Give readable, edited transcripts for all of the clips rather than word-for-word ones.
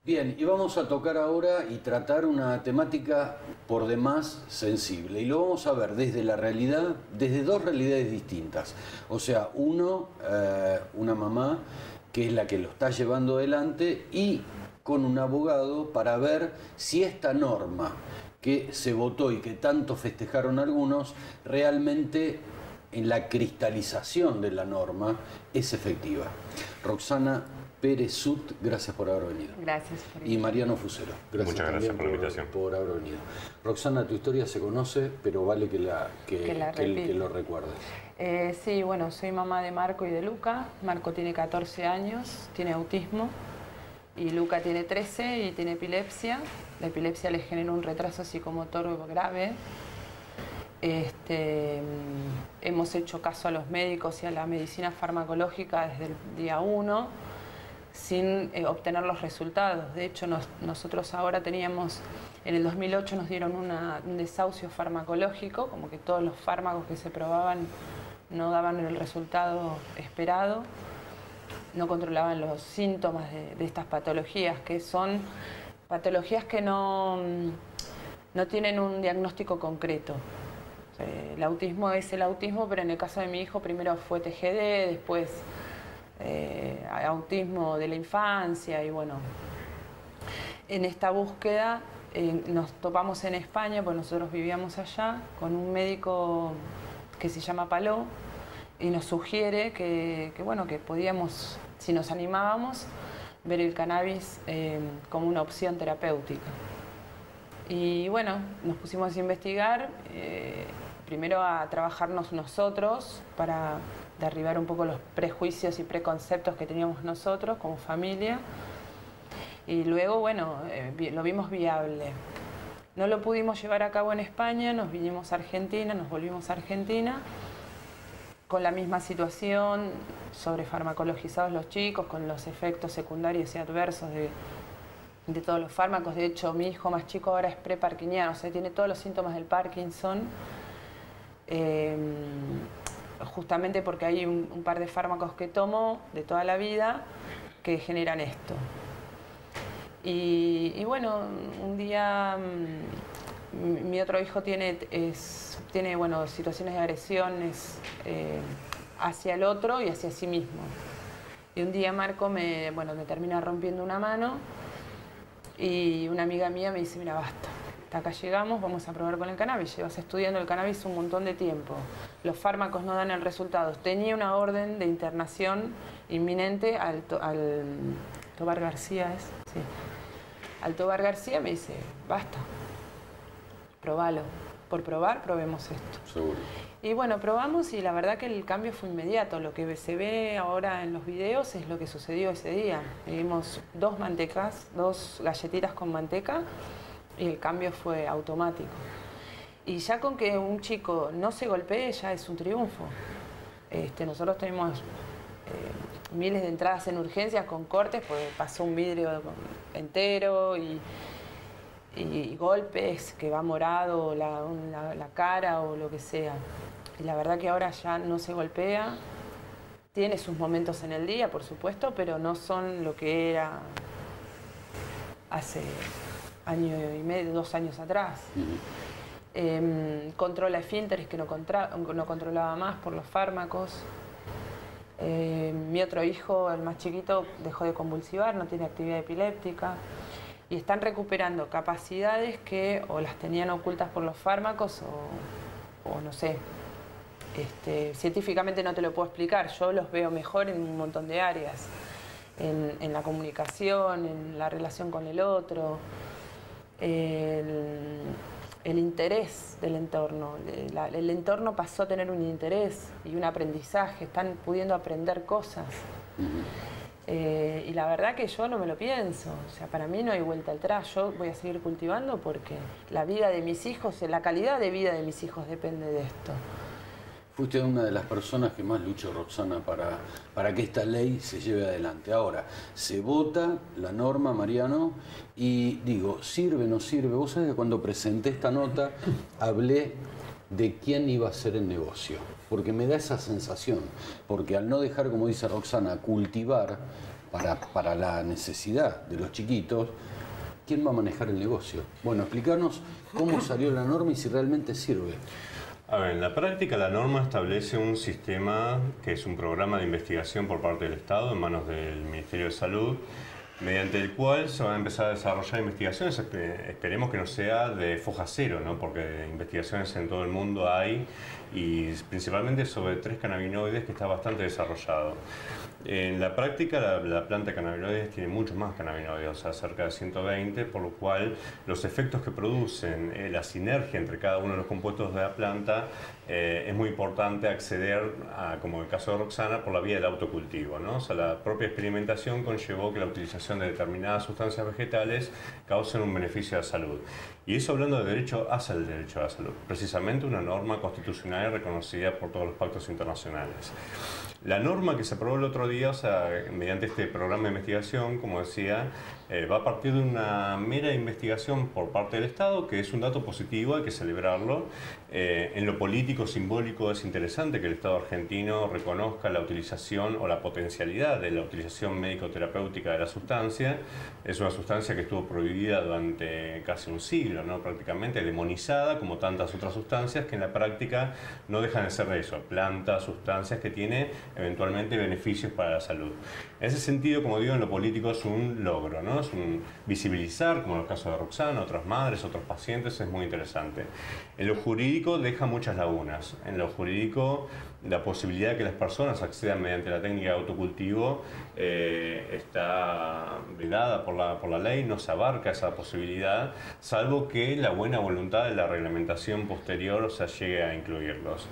Bien, y vamos a tocar ahora y tratar una temática por demás sensible. Y lo vamos a ver desde la realidad, desde dos realidades distintas. O sea, una mamá que es la que lo está llevando adelante y con un abogado para ver si esta norma que se votó y que tanto festejaron algunos, realmente en la cristalización de la norma es efectiva. Roxana Pérez Sut, gracias por haber venido. Gracias. Y Mariano Fusero, muchas gracias por la invitación. Por haber venido. Roxana, tu historia se conoce, pero vale que lo recuerdes. Sí, bueno, soy mamá de Marco y de Luca. Marco tiene 14 años, tiene autismo, y Luca tiene 13 y tiene epilepsia. La epilepsia le genera un retraso psicomotor grave. Hemos hecho caso a los médicos y a la medicina farmacológica desde el día 1 sin obtener los resultados. De hecho, nosotros ahora teníamos, en el 2008 nos dieron un desahucio farmacológico, como que todos los fármacos que se probaban no daban el resultado esperado, no controlaban los síntomas de estas patologías, que son patologías que no tienen un diagnóstico concreto. El autismo es el autismo, pero en el caso de mi hijo primero fue TGD, después autismo de la infancia, y bueno, en esta búsqueda nos topamos en España, pues nosotros vivíamos allá, con un médico que se llama Paló y nos sugiere que podíamos, si nos animábamos, ver el cannabis como una opción terapéutica. Y bueno, nos pusimos a investigar, primero a trabajarnos nosotros para derribar un poco los prejuicios y preconceptos que teníamos nosotros como familia, y luego, bueno, lo vimos viable. No lo pudimos llevar a cabo en España, nos vinimos a Argentina, nos volvimos a Argentina, con la misma situación, sobrefarmacologizados los chicos, con los efectos secundarios y adversos de todos los fármacos. De hecho, mi hijo más chico ahora es preparkiniano, o sea, tiene todos los síntomas del Parkinson, justamente porque hay un par de fármacos que tomo de toda la vida que generan esto. Y bueno, un día mi otro hijo tiene situaciones de agresiones hacia el otro y hacia sí mismo. Y un día Marco me termina rompiendo una mano, y una amiga mía me dice: mira, basta, hasta acá llegamos, vamos a probar con el cannabis. Llevas estudiando el cannabis un montón de tiempo, los fármacos no dan el resultado. Tenía una orden de internación inminente al Tobar García, sí. Al Tobar García. Me dice: basta, probalo, por probar, probemos esto. Seguro. Y bueno, probamos, y la verdad que el cambio fue inmediato. Lo que se ve ahora en los videos es lo que sucedió ese día. Vimos 2 galletitas con manteca, y el cambio fue automático. Y ya con que un chico no se golpee ya es un triunfo. Nosotros tenemos miles de entradas en urgencias con cortes, porque pasó un vidrio entero y golpes, que va morado la cara o lo que sea. Y la verdad que ahora ya no se golpea. Tiene sus momentos en el día, por supuesto, pero no son lo que era hace año y medio, 2 años atrás. Controla esfínteres que no controlaba más por los fármacos. Mi otro hijo, el más chiquito, dejó de convulsivar, no tiene actividad epiléptica. Y están recuperando capacidades que o las tenían ocultas por los fármacos o no sé. Científicamente no te lo puedo explicar, yo los veo mejor en un montón de áreas, en la comunicación, en la relación con el otro, el interés del entorno. El entorno pasó a tener un interés y un aprendizaje, están pudiendo aprender cosas. Y la verdad que yo no me lo pienso, o sea, para mí no hay vuelta atrás. Yo voy a seguir cultivando porque la vida de mis hijos, la calidad de vida de mis hijos depende de esto. Fuiste una de las personas que más luchó, Roxana, para que esta ley se lleve adelante. Ahora, se vota la norma, Mariano, y digo, ¿sirve o no sirve? Vos sabés que cuando presenté esta nota hablé de quién iba a hacer el negocio, porque me da esa sensación, porque al no dejar, como dice Roxana, cultivar para la necesidad de los chiquitos, ¿quién va a manejar el negocio? Bueno, explícanos cómo salió la norma y si realmente sirve. A ver, en la práctica la norma establece un sistema que es un programa de investigación por parte del Estado en manos del Ministerio de Salud, mediante el cual se van a empezar a desarrollar investigaciones. Esperemos que no sea de foja cero, ¿no? Porque investigaciones en todo el mundo hay, y principalmente sobre 3 cannabinoides que está bastante desarrollado. En la práctica la planta de cannabinoides tiene muchos más cannabinoides, o sea, cerca de 120, por lo cual los efectos que producen, la sinergia entre cada uno de los compuestos de la planta, es muy importante acceder a, como en el caso de Roxana, por la vía del autocultivo, ¿no? O sea, la propia experimentación conllevó que la utilización de determinadas sustancias vegetales causen un beneficio a la salud. Y eso hablando de derecho hacia el derecho a la salud, precisamente una norma constitucional reconocida por todos los pactos internacionales. La norma que se aprobó el otro día, o sea, mediante este programa de investigación, como decía, va a partir de una mera investigación por parte del Estado, que es un dato positivo, hay que celebrarlo. En lo político, simbólico, es interesante que el Estado argentino reconozca la utilización o la potencialidad de la utilización médico-terapéutica de la sustancia. Es una sustancia que estuvo prohibida durante casi un siglo, ¿no? Prácticamente demonizada, como tantas otras sustancias, que en la práctica no dejan de ser eso, plantas, sustancias que tienen eventualmente beneficios para la salud. En ese sentido, como digo, en lo político es un logro, ¿no? Es un visibilizar, como en el caso de Roxana, otras madres, otros pacientes, es muy interesante. En lo jurídico deja muchas lagunas. En lo jurídico, la posibilidad de que las personas accedan mediante la técnica de autocultivo está vedada por la ley, no se abarca esa posibilidad, salvo que la buena voluntad de la reglamentación posterior, o sea, llegue a incluirlos.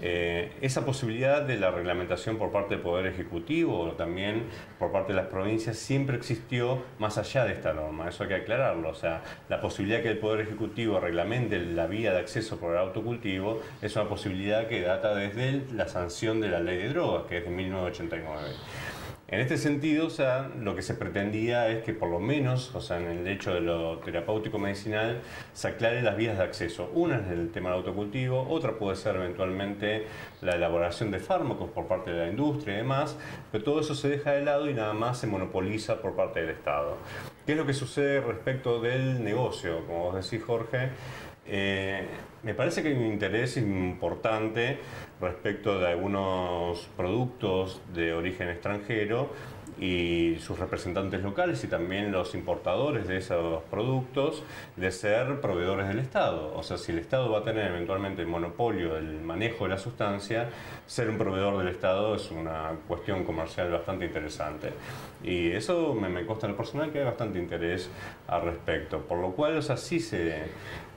Esa posibilidad de la reglamentación por parte del Poder Ejecutivo o también por parte de las provincias siempre existió más allá de esta norma, eso hay que aclararlo. O sea, la posibilidad que el Poder Ejecutivo reglamente la vía de acceso por el autocultivo es una posibilidad que data desde la sanción de la Ley de Drogas, que es de 1989. En este sentido, o sea, lo que se pretendía es que por lo menos, o sea, en el hecho de lo terapéutico medicinal, se aclare las vías de acceso. Una es el tema del autocultivo, otra puede ser eventualmente la elaboración de fármacos por parte de la industria y demás, pero todo eso se deja de lado y nada más se monopoliza por parte del Estado. ¿Qué es lo que sucede respecto del negocio? Como vos decís, Jorge, me parece que hay un interés importante respecto de algunos productos de origen extranjero y sus representantes locales y también los importadores de esos productos de ser proveedores del Estado. O sea, si el Estado va a tener eventualmente el monopolio del manejo de la sustancia, ser un proveedor del Estado es una cuestión comercial bastante interesante. Y eso me consta en lo personal que hay bastante interés al respecto. Por lo cual, o sea, sí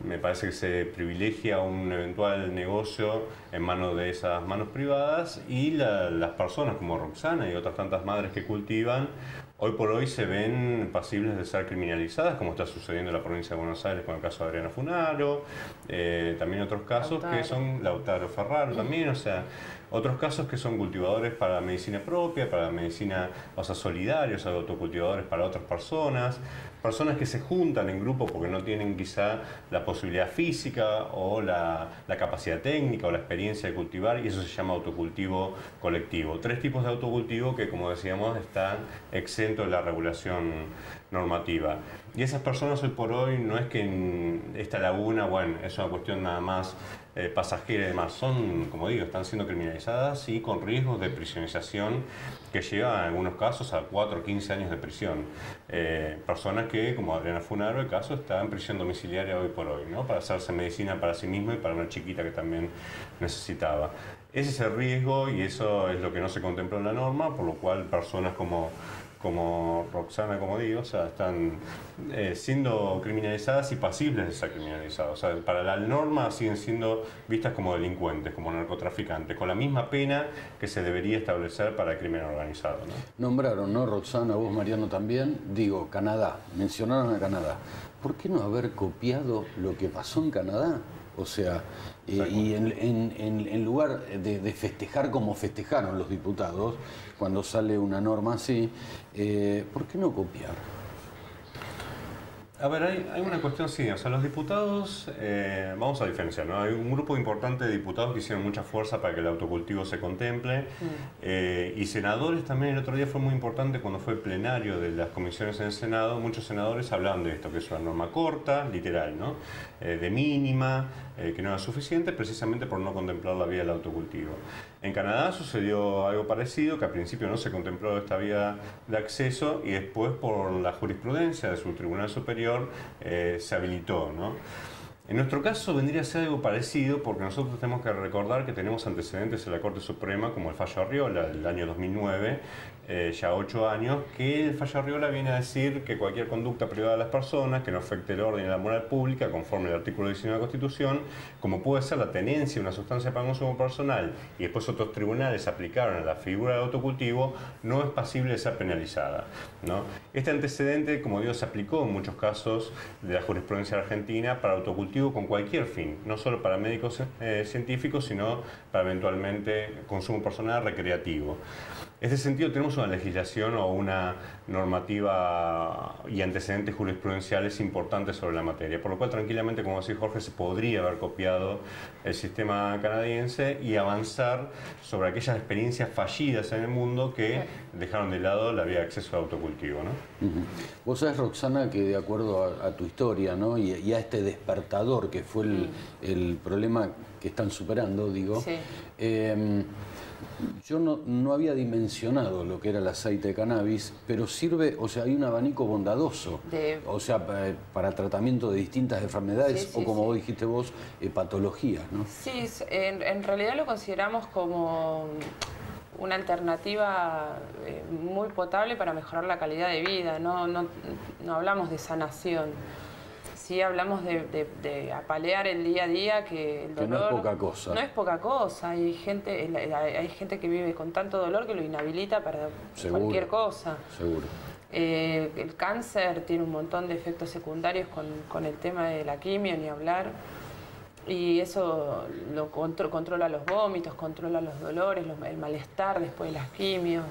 me parece que se privilegia un eventual negocio en manos de esas manos privadas y las personas como Roxana y otras tantas madres que cultivan, hoy por hoy se ven pasibles de ser criminalizadas, como está sucediendo en la provincia de Buenos Aires con el caso de Adriana Funaro, también otros casos que son Lautaro Ferraro también, o sea, otros casos que son cultivadores para la medicina propia, para la medicina, o sea, solidarios, autocultivadores para otras personas que se juntan en grupo porque no tienen quizá la posibilidad física o la capacidad técnica o la experiencia de cultivar, y eso se llama autocultivo colectivo. 3 tipos de autocultivo que, como decíamos, están exentos de la regulación normativa. Y esas personas hoy por hoy no es que esta laguna, bueno, es una cuestión nada más pasajera y demás, son, como digo, están siendo criminalizadas y con riesgos de prisionización que llevan en algunos casos a 4 o 15 años de prisión. Personas que, como Adriana Funaro, el caso, está en prisión domiciliaria hoy por hoy, ¿no? Para hacerse medicina para sí misma y para una chiquita que también necesitaba. Ese es el riesgo y eso es lo que no se contempla en la norma, por lo cual personas como Roxana, como digo, o sea, están siendo criminalizadas y pasibles de ser criminalizadas. O sea, para la norma siguen siendo vistas como delincuentes, como narcotraficantes, con la misma pena que se debería establecer para el crimen organizado, ¿no? Nombraron, ¿no, Roxana? Vos, Mariano, también. Digo, Canadá. Mencionaron a Canadá. ¿Por qué no haber copiado lo que pasó en Canadá? O sea, y en lugar de festejar como festejaron los diputados cuando sale una norma así, ¿por qué no copiar? A ver, hay una cuestión, sí, o sea, los diputados, vamos a diferenciar, ¿no? Hay un grupo importante de diputados que hicieron mucha fuerza para que el autocultivo se contemple, y senadores también. El otro día fue muy importante cuando fue el plenario de las comisiones en el Senado, muchos senadores hablaban de esto, que es una norma corta, literal, ¿no? De mínima, que no era suficiente precisamente por no contemplar la vía del autocultivo. En Canadá sucedió algo parecido, que al principio no se contempló esta vía de acceso y después por la jurisprudencia de su Tribunal Superior se habilitó, ¿no? En nuestro caso vendría a ser algo parecido porque nosotros tenemos que recordar que tenemos antecedentes en la Corte Suprema como el fallo Arriola del año 2009, ya 8 años, que el fallo Arriola viene a decir que cualquier conducta privada de las personas que no afecte el orden y la moral pública conforme al artículo 19 de la Constitución, como puede ser la tenencia de una sustancia para consumo personal, y después otros tribunales aplicaron a la figura del autocultivo, no es pasible de ser penalizada, ¿no? Este antecedente, como digo, se aplicó en muchos casos de la jurisprudencia argentina para autocultivo con cualquier fin, no solo para médicos científicos, sino para eventualmente consumo personal recreativo. En este sentido tenemos una legislación o una normativa y antecedentes jurisprudenciales importantes sobre la materia, por lo cual tranquilamente, como decía Jorge, se podría haber copiado el sistema canadiense y avanzar sobre aquellas experiencias fallidas en el mundo que dejaron de lado la vía de acceso al autocultivo, ¿no? Vos sabés, Roxana, que de acuerdo a tu historia, ¿no? y a este despertador que fue el problema que están superando, digo, Sí. Yo no había dimensionado lo que era el aceite de cannabis, pero sirve, o sea, hay un abanico bondadoso, o sea, para tratamiento de distintas enfermedades, Sí, sí, o como sí. vos dijiste vos, patologías, ¿no? Sí, en realidad lo consideramos como una alternativa muy potable para mejorar la calidad de vida. No hablamos de sanación. Sí hablamos de apalear el día a día, que el dolor... Que no es poca cosa. No es poca cosa. Hay gente que vive con tanto dolor que lo inhabilita para Seguro. cualquier cosa. Seguro. El cáncer tiene un montón de efectos secundarios con el tema de la quimio, ni hablar. Y eso lo controla los vómitos, controla los dolores, el malestar después de las quimios.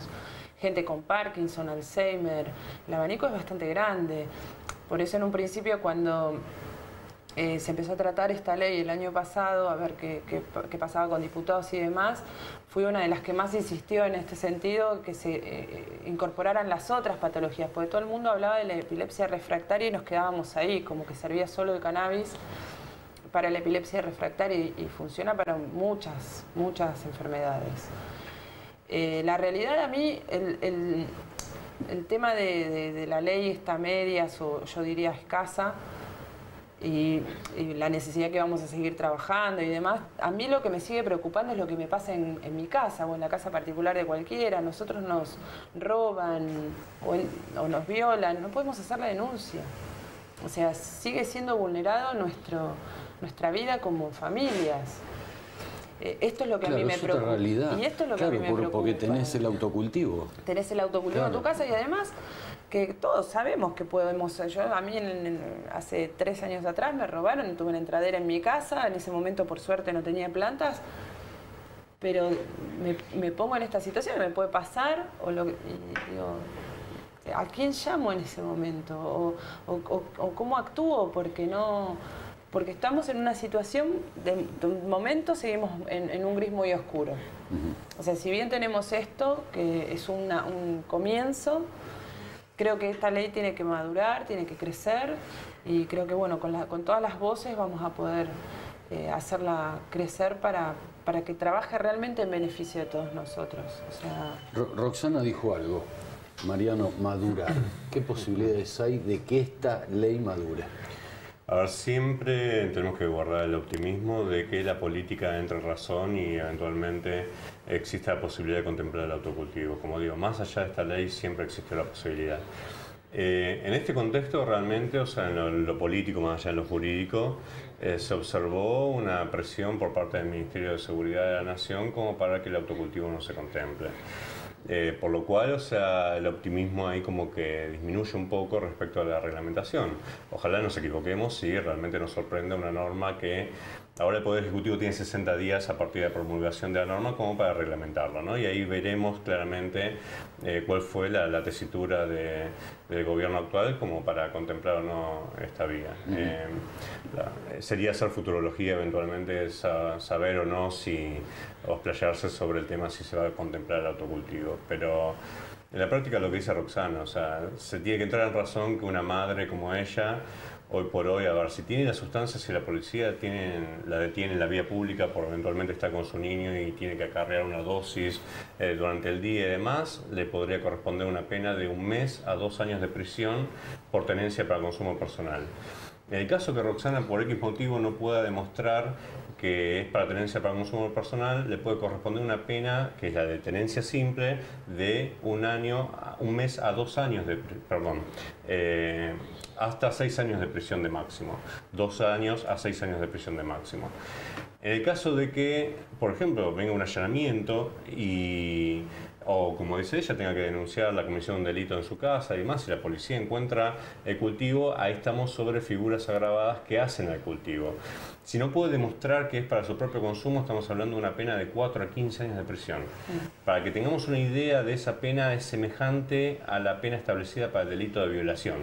Gente con Parkinson, Alzheimer. El abanico es bastante grande. Por eso en un principio cuando se empezó a tratar esta ley el año pasado, a ver qué pasaba con diputados y demás, fui una de las que más insistió en este sentido, que se incorporaran las otras patologías, porque todo el mundo hablaba de la epilepsia refractaria y nos quedábamos ahí, como que servía solo el cannabis para la epilepsia refractaria y funciona para muchas enfermedades. La realidad, a mí, el tema de la ley está medias, o yo diría escasa, y la necesidad que vamos a seguir trabajando y demás, a mí lo que me sigue preocupando es lo que me pasa en mi casa o en la casa particular de cualquiera. Nosotros nos roban o nos violan, no podemos hacer la denuncia. O sea, sigue siendo vulnerado nuestra vida como familias. Esto es lo que Claro, a mí me es otra preocupa. realidad. Y esto es lo que Claro, a mí me preocupa. porque tenés el autocultivo. Tenés el autocultivo en Claro. tu casa y además que todos sabemos que podemos... A mí hace 3 años atrás me robaron y tuve una entradera en mi casa. En ese momento, por suerte, no tenía plantas. Pero me pongo en esta situación, me puede pasar, y digo, ¿a quién llamo en ese momento? ¿O cómo actúo? Porque estamos en una situación, de momento seguimos en un gris muy oscuro. O sea, si bien tenemos esto, que es un comienzo, creo que esta ley tiene que madurar, tiene que crecer, y creo que bueno, con todas las voces vamos a poder hacerla crecer para que trabaje realmente en beneficio de todos nosotros. O sea, Roxana dijo algo, Mariano, madurar. ¿Qué posibilidades hay de que esta ley madure? A ver, siempre tenemos que guardar el optimismo de que la política entre en razón y eventualmente exista la posibilidad de contemplar el autocultivo. Como digo, más allá de esta ley siempre existe la posibilidad. En este contexto realmente, o sea, en lo político más allá de lo jurídico, se observó una presión por parte del Ministerio de Seguridad de la Nación como para que el autocultivo no se contemple. Por lo cual, o sea, el optimismo ahí como que disminuye un poco respecto a la reglamentación. Ojalá nos equivoquemos si realmente nos sorprende una norma que Ahora el Poder Ejecutivo tiene 60 días a partir de la promulgación de la norma como para reglamentarlo, ¿no? Y ahí veremos claramente cuál fue la tesitura del gobierno actual como para contemplar o no esta vía. Sería hacer futurología eventualmente, saber o no o explayarse sobre el tema si se va a contemplar el autocultivo, pero en la práctica lo que dice Roxana, o sea, se tiene que entrar en razón que una madre como ella, hoy por hoy, a ver, si tiene la sustancia, si la policía la detiene en la vía pública por eventualmente estar con su niño y tiene que acarrear una dosis durante el día y demás, le podría corresponder una pena de 1 mes a 2 años de prisión por tenencia para consumo personal. En el caso que Roxana por X motivo no pueda demostrar que es para tenencia para consumo personal, le puede corresponder una pena, que es la de tenencia simple, de 1 mes a 2 años de perdón, hasta 6 años de prisión de máximo. 2 años a 6 años de prisión de máximo. En el caso de que, por ejemplo, venga un allanamiento o como dice ella, tenga que denunciar la comisión de un delito en su casa y demás, si la policía encuentra el cultivo, ahí estamos sobre figuras agravadas que hacen el cultivo. Si no puede demostrar que es para su propio consumo, estamos hablando de una pena de 4 a 15 años de prisión. Para que tengamos una idea de esa pena, es semejante a la pena establecida para el delito de violación,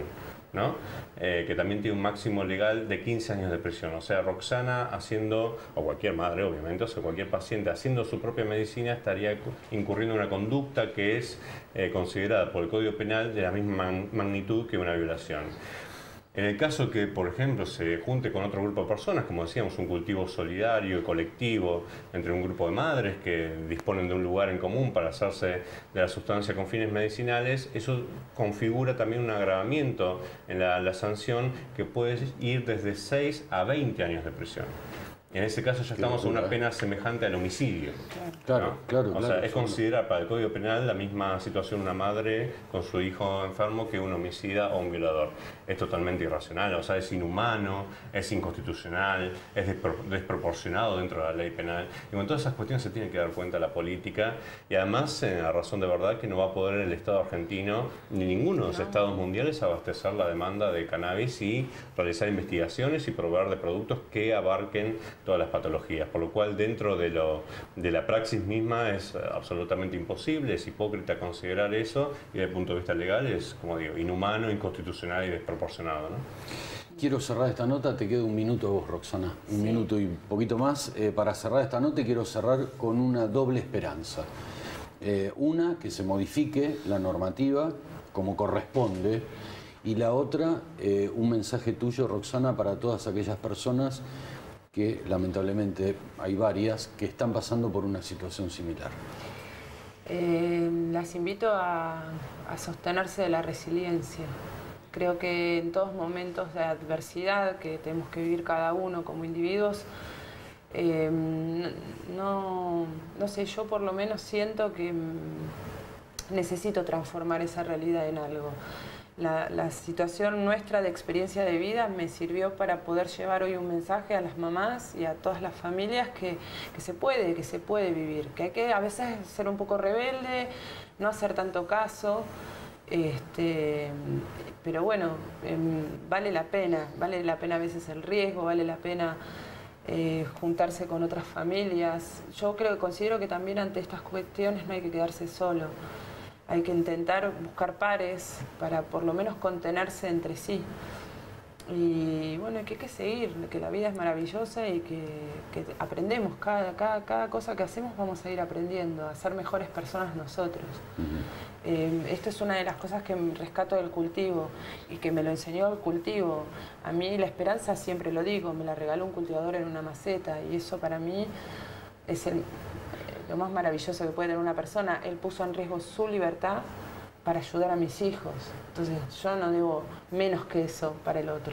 ¿no? Que también tiene un máximo legal de 15 años de prisión. O sea, Roxana haciendo, o cualquier madre obviamente, o sea, cualquier paciente haciendo su propia medicina estaría incurriendo en una conducta que es considerada por el Código Penal de la misma magnitud que una violación. En el caso que, por ejemplo, se junte con otro grupo de personas, como decíamos, un cultivo solidario y colectivo entre un grupo de madres que disponen de un lugar en común para hacerse de la sustancia con fines medicinales, eso configura también un agravamiento en la sanción que puede ir desde 6 a 20 años de prisión. En ese caso ya estamos en una pena semejante al homicidio. Claro. O sea, es considerar para el Código Penal la misma situación una madre con su hijo enfermo que un homicida o un violador. Es totalmente irracional, o sea, es inhumano, es inconstitucional, es desproporcionado dentro de la ley penal. Y con todas esas cuestiones se tiene que dar cuenta la política y además, a razón de verdad, que no va a poder el Estado argentino ni ninguno de los estados mundiales abastecer la demanda de cannabis y realizar investigaciones y proveer de productos que abarquen todas las patologías, por lo cual dentro de la praxis misma es absolutamente imposible, es hipócrita considerar eso y desde el punto de vista legal es, como digo, inhumano, inconstitucional y desproporcionado, ¿no? Quiero cerrar esta nota, te queda 1 minuto vos, Roxana, 1 minuto y un poquito más. Para cerrar esta nota quiero cerrar con una doble esperanza. Una, que se modifique la normativa como corresponde, y la otra, un mensaje tuyo, Roxana, para todas aquellas personas que lamentablemente hay varias que están pasando por una situación similar. Las invito a sostenerse de la resiliencia. Creo que en todos momentos de adversidad que tenemos que vivir cada uno como individuos, no sé, yo por lo menos siento que necesito transformar esa realidad en algo. La situación nuestra de experiencia de vida me sirvió para poder llevar hoy un mensaje a las mamás y a todas las familias que se puede vivir, que hay que a veces ser un poco rebelde, no hacer tanto caso, pero bueno, vale la pena a veces el riesgo, vale la pena juntarse con otras familias. Yo considero que también ante estas cuestiones no hay que quedarse solo. Hay que intentar buscar pares para por lo menos contenerse entre sí. Y bueno, que hay que seguir, que la vida es maravillosa y que aprendemos. Cada cosa que hacemos vamos a ir aprendiendo, a ser mejores personas nosotros. Esto es una de las cosas que rescato del cultivo y que me lo enseñó el cultivo. A mí la esperanza, siempre lo digo, me la regaló un cultivador en una maceta y eso para mí es lo más maravilloso que puede tener una persona. Él puso en riesgo su libertad para ayudar a mis hijos. Entonces yo no debo menos que eso para el otro.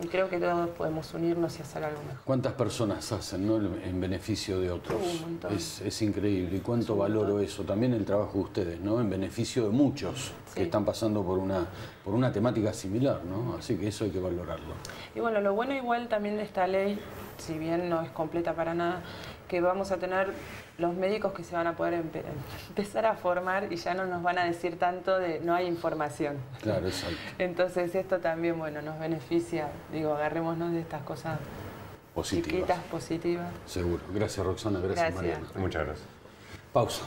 Y creo que todos podemos unirnos y hacer algo mejor. ¿Cuántas personas hacen, ¿no?, en beneficio de otros? Un montón. Es increíble. Y cuánto valoro eso. También el trabajo de ustedes, ¿no?, en beneficio de muchos que están pasando por una temática similar, ¿no? Así que eso hay que valorarlo. Y bueno, lo bueno igual también de esta ley, si bien no es completa para nada, que vamos a tener los médicos que se van a poder empezar a formar y ya no nos van a decir tanto de no hay información. Claro, exacto. Entonces esto también, bueno, nos beneficia. Digo, agarrémonos de estas cosas positivas. Chiquitas, positivas. Seguro. Gracias, Roxana. Gracias, Gracias. Mariana. Muchas gracias. Pausa.